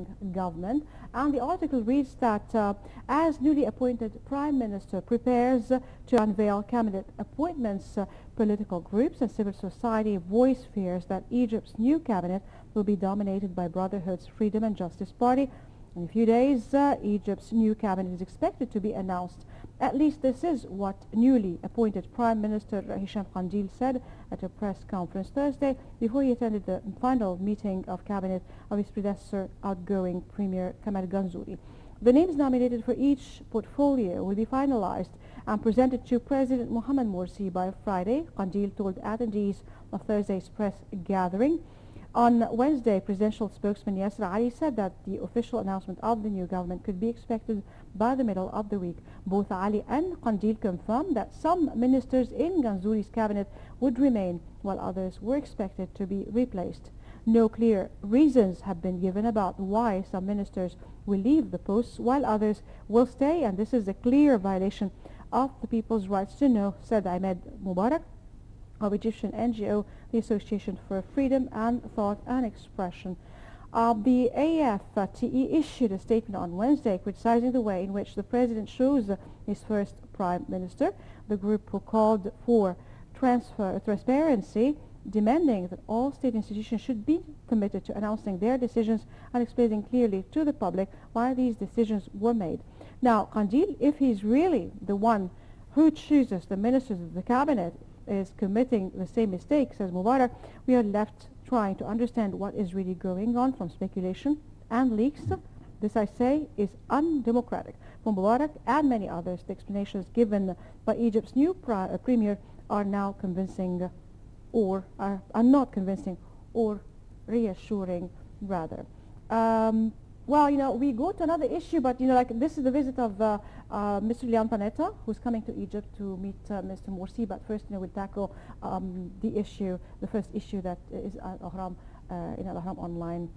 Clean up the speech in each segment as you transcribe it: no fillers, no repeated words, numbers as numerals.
incoming government. And the article reads that as newly appointed Prime Minister prepares to unveil cabinet appointments, political groups and civil society voice fears that Egypt's new cabinet will be dominated by Brotherhood's Freedom and Justice Party. In a few days, Egypt's new cabinet is expected to be announced. At least this is what newly appointed Prime Minister Hisham Qandil said at a press conference Thursday before he attended the final meeting of cabinet of his predecessor, outgoing Premier Kamal Ganzouri. The names nominated for each portfolio will be finalized and presented to President Mohamed Morsi by Friday, Qandil told attendees of Thursday's press gathering. On Wednesday, presidential spokesman Yasser Ali said that the official announcement of the new government could be expected by the middle of the week. Both Ali and Qandil confirmed that some ministers in Ganzouri's cabinet would remain, while others were expected to be replaced. No clear reasons have been given about why some ministers will leave the posts while others will stay, and this is a clear violation of the people's rights to know, said Ahmed Mubarak of Egyptian NGO, the Association for Freedom and Thought and Expression. The AFTE issued a statement on Wednesday criticizing the way in which the president chose his first prime minister. The group who called for transparency, demanding that all state institutions should be committed to announcing their decisions and explaining clearly to the public why these decisions were made. Now, Qandil, if he's really the one who chooses the ministers of the cabinet, is committing the same mistakes as Mubarak, we are left trying to understand what is really going on from speculation and leaks. This, I say, is undemocratic. For Mubarak and many others, the explanations given by Egypt's new premier are now convincing or are not convincing or reassuring, rather. Well, you know, we go to another issue, but, you know, like this is the visit of Mr. Lian Panetta, who's coming to Egypt to meet Mr. Morsi. But first, you know, we'll tackle the first issue that is Al-Ahram, in Al-Ahram Online.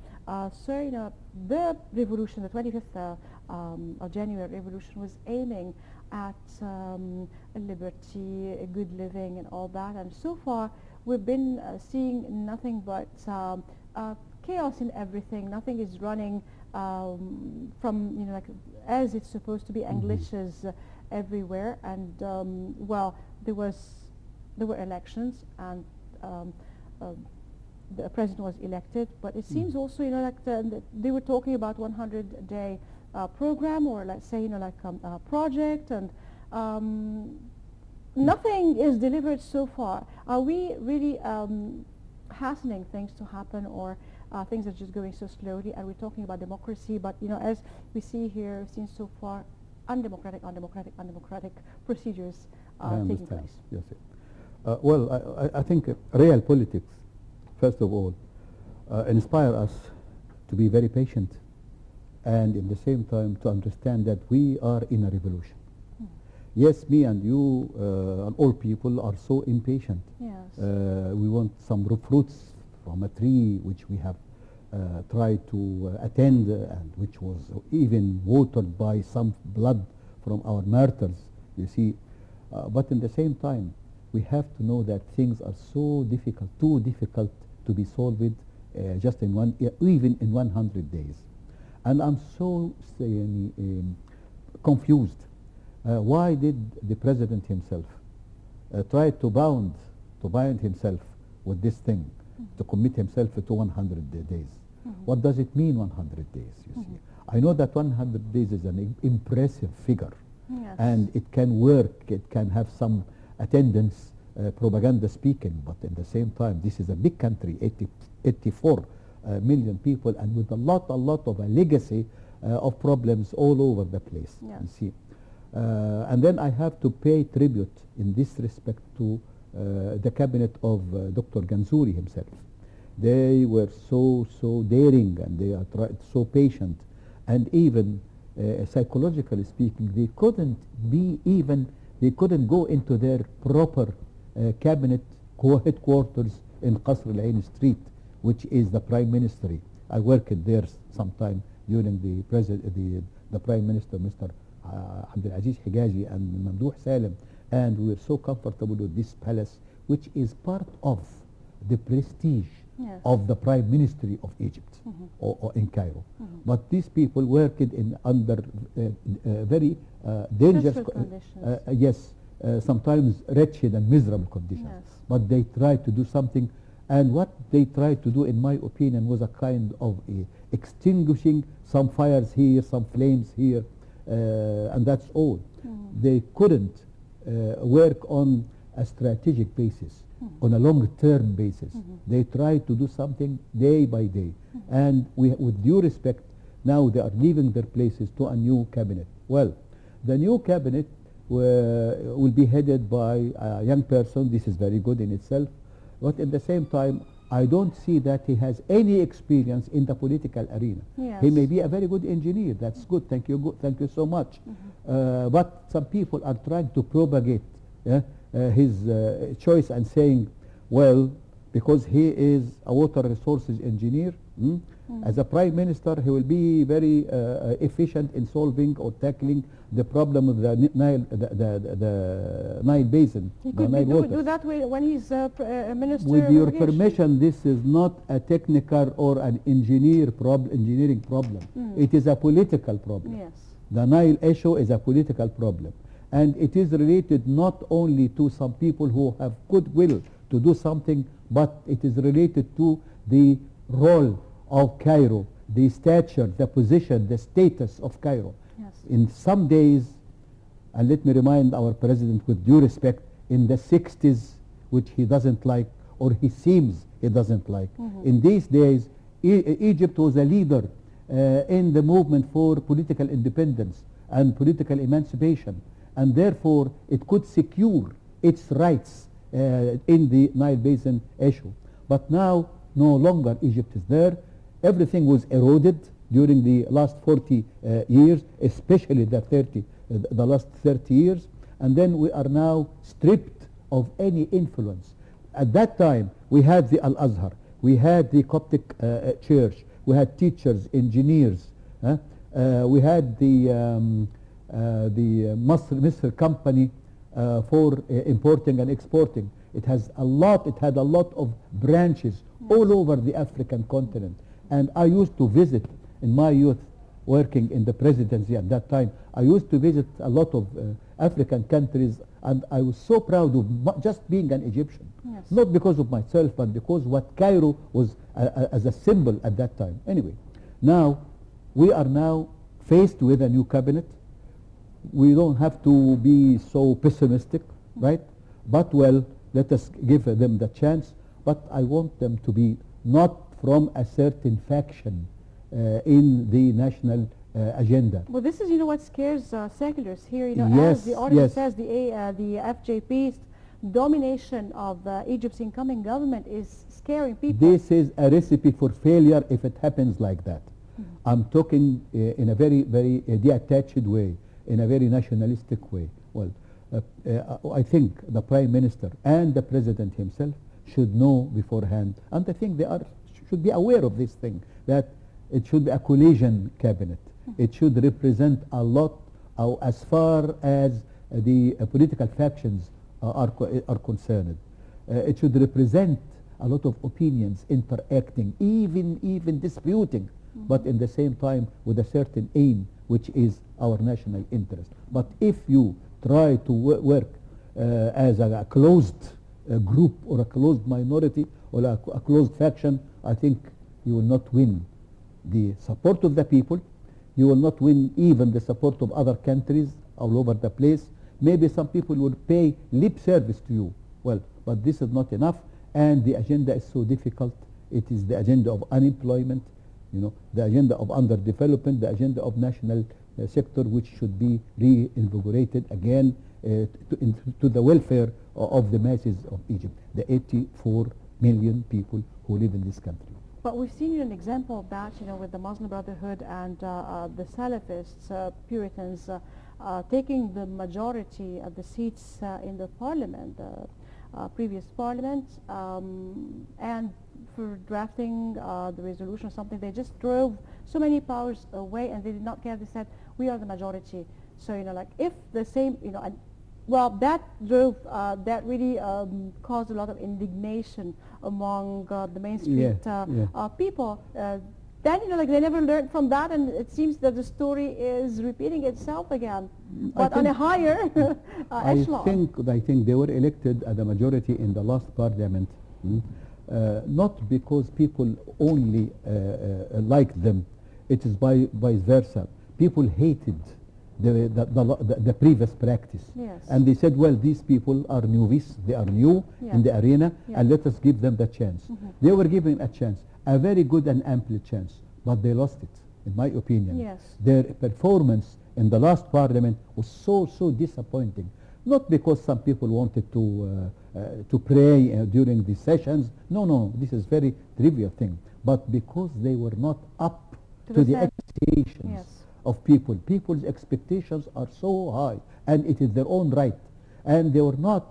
So, you know, the revolution, the 25th of January revolution was aiming at liberty, good living and all that. And so far, we've been seeing nothing but chaos in everything. Nothing is running from, you know, like as it's supposed to be, and glitches everywhere. And well, there were elections, and the president was elected. But it seems also, you know, like they were talking about 100-day program, or let's say, you know, like a project, and nothing is delivered so far. Are we really hastening things to happen, or things are just going so slowly? And we're talking about democracy, but, you know, as we see here, we've seen so far undemocratic procedures taking place. Yes. Well, I think real politics, first of all, inspire us to be very patient, and in the same time to understand that we are in a revolution. Yes, me and you and all people are so impatient. Yes. We want some fruits from a tree which we have tried to attend, and which was even watered by some blood from our martyrs, you see. But in the same time, we have to know that things are so difficult, too difficult to be solved just in even in 100 days. And I'm so confused. Why did the president himself try to bind himself with this thing, to commit himself to 100 days? What does it mean, 100 days, you see? I know that 100 days is an impressive figure, and it can work, it can have some attendance, propaganda speaking, but in the same time, this is a big country, 84 million people, and with a lot of a legacy of problems all over the place, you see. And then I have to pay tribute in this respect to the cabinet of Dr. Ganzouri himself. They were so daring, and they are so patient, and even psychologically speaking, they couldn't go into their proper cabinet headquarters in Qasr al-Ain Street, which is the prime ministry. I worked there sometime during the prime minister, Mr. Abdulaziz Hijazi and Mamdouh Salem, and we were so comfortable with this palace, which is part of the prestige Yes. of the Prime Ministry of Egypt, or in Cairo. But these people worked in under very dangerous, Stressful conditions. yes, sometimes wretched and miserable conditions. Yes. But they tried to do something, and what they tried to do, in my opinion, was a kind of extinguishing some fires here, some flames here, and that's all. They couldn't work on a strategic basis, on a long-term basis. They tried to do something day by day. And with due respect, now they are leaving their places to a new cabinet. Well, the new cabinet will be headed by a young person. This is very good in itself. But at the same time, I don't see that he has any experience in the political arena. Yes. He may be a very good engineer. That's good. Thank you. Thank you so much. But some people are trying to propagate his choice and saying, well, because he is a water resources engineer, as a prime minister, he will be very efficient in solving or tackling the problem of the Nile basin. He could do that when he's minister. With your of irrigation. permission, this is not a technical or an engineering problem. It is a political problem. Yes. The Nile issue is a political problem. And it is related not only to some people who have goodwill to do something, but it is related to the role of Cairo, the stature, the position, the status of Cairo. Yes. In some days, and let me remind our president with due respect, in the 60s, which he doesn't like, or he seems he doesn't like, in these days, Egypt was a leader in the movement for political independence and political emancipation, and therefore it could secure its rights in the Nile Basin issue. But now, no longer Egypt is there. Everything was eroded during the last 40 years, especially the last 30 years, and then we are now stripped of any influence. At that time, we had the Al-Azhar, we had the Coptic church, we had teachers, engineers, we had the Misr company for importing and exporting. It had a lot of branches all over the African continent. And I used to visit in my youth, working in the presidency at that time, I used to visit a lot of African countries, and I was so proud of just being an Egyptian. Yes. Not because of myself, but because what Cairo was as a symbol at that time. Anyway, now we are now faced with a new cabinet. We don't have to be so pessimistic, right? But well, let us give them the chance. But I want them to be not from a certain faction in the national agenda. Well, this is, what scares seculars here. Yes, as the article yes. says, the FJP's domination of Egypt's incoming government is scaring people. This is a recipe for failure if it happens like that. I'm talking in a very, very detached way, in a very nationalistic way. Well, I think the Prime Minister and the President himself should know beforehand, and I think they should be aware of this thing, that it should be a coalition cabinet. It should represent a lot, as far as the political factions are concerned. It should represent a lot of opinions interacting, even disputing, but in the same time with a certain aim, which is our national interest. But if you try to work as a closed group or a closed minority or a closed faction, I think you will not win the support of the people. You will not win even the support of other countries all over the place. Maybe some people will pay lip service to you. Well, but this is not enough, and the agenda is so difficult. It is the agenda of unemployment, the agenda of underdevelopment, the agenda of national sector, which should be reinvigorated again to the welfare of the masses of Egypt, the 84 million people who live in this country. But we've seen an example of that, with the Muslim Brotherhood and the Salafists, Puritans, taking the majority of the seats in the parliament, previous parliament, and for drafting the resolution or something, they just drove so many powers away, and they did not care. They said, we are the majority. So, like if the same, Well, that drove, that really caused a lot of indignation among the Main Street people. Then, you know, like they never learned from that, and it seems that the story is repeating itself again, but on a higher echelon. I think they were elected at a majority in the last parliament, not because people only liked them. It is vice versa. People hated the previous practice. Yes. And they said, well, these people are newbies, they are new in the arena, and let us give them the chance. They were given a chance, a very good and ample chance, but they lost it, in my opinion. Yes. Their performance in the last parliament was so disappointing. Not because some people wanted to pray during the sessions. No, this is very trivial thing. But because they were not up to the expectations of people. People's expectations are so high, and it is their own right. And they were not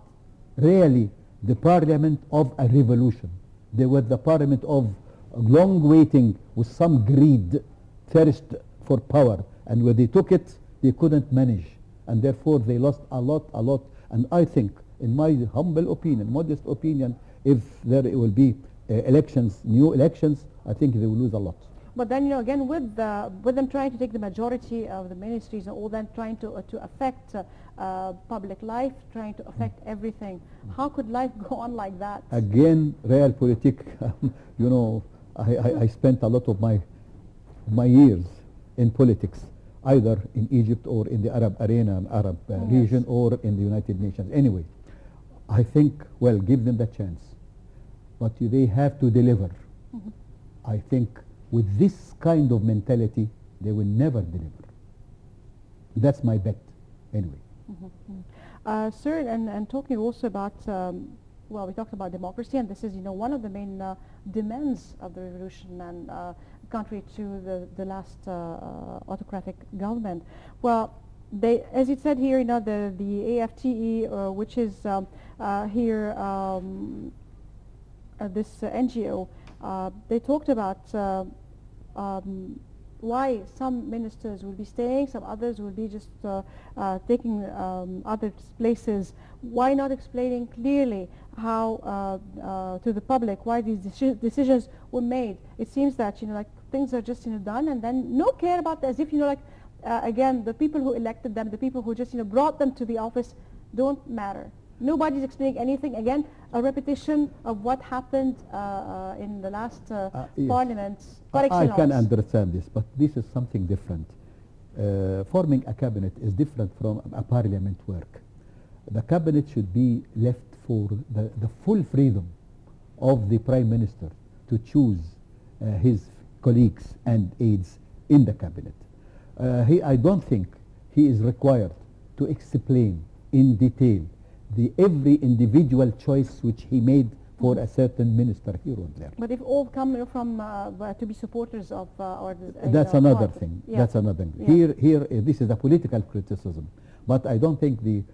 really the parliament of a revolution. They were the parliament of long waiting with some greed, thirst for power. And when they took it, they couldn't manage. And therefore, they lost a lot. And I think, in my humble opinion, modest opinion, if there will be elections, new elections, I think they will lose a lot. But then, you know, again, with them trying to take the majority of the ministries and all that, trying to affect public life, trying to affect everything, how could life go on like that? Again, realpolitik, you know, I spent a lot of my years in politics, either in Egypt or in the Arab arena and Arab region or in the United Nations. Anyway, I think, well, give them the chance, but they have to deliver. I think with this kind of mentality, they will never deliver. That's my bet, anyway. Sir, and talking also about, well, we talked about democracy, and this is, you know, one of the main demands of the revolution and contrary to the last autocratic government. Well, they, as it said here, you know, the AFTE, which is here, this NGO, they talked about why some ministers will be staying, some others will be just taking other places. Why not explaining clearly how to the public why these decisions were made? It seems that, you know, like things are just, you know, done, and then no care about, as if, you know, like again, the people who elected them, the people who just, you know, brought them to the office don't matter. Nobody's explaining anything. Again, a repetition of what happened in the last parliament. I can understand this, but this is something different. Forming a cabinet is different from a parliament work. The cabinet should be left for the full freedom of the prime minister to choose his colleagues and aides in the cabinet. I don't think he is required to explain in detail every individual choice which he made for a certain minister here or there. But if all come from to be supporters of or that's another thing. That's another thing. Here, this is a political criticism, but I don't think the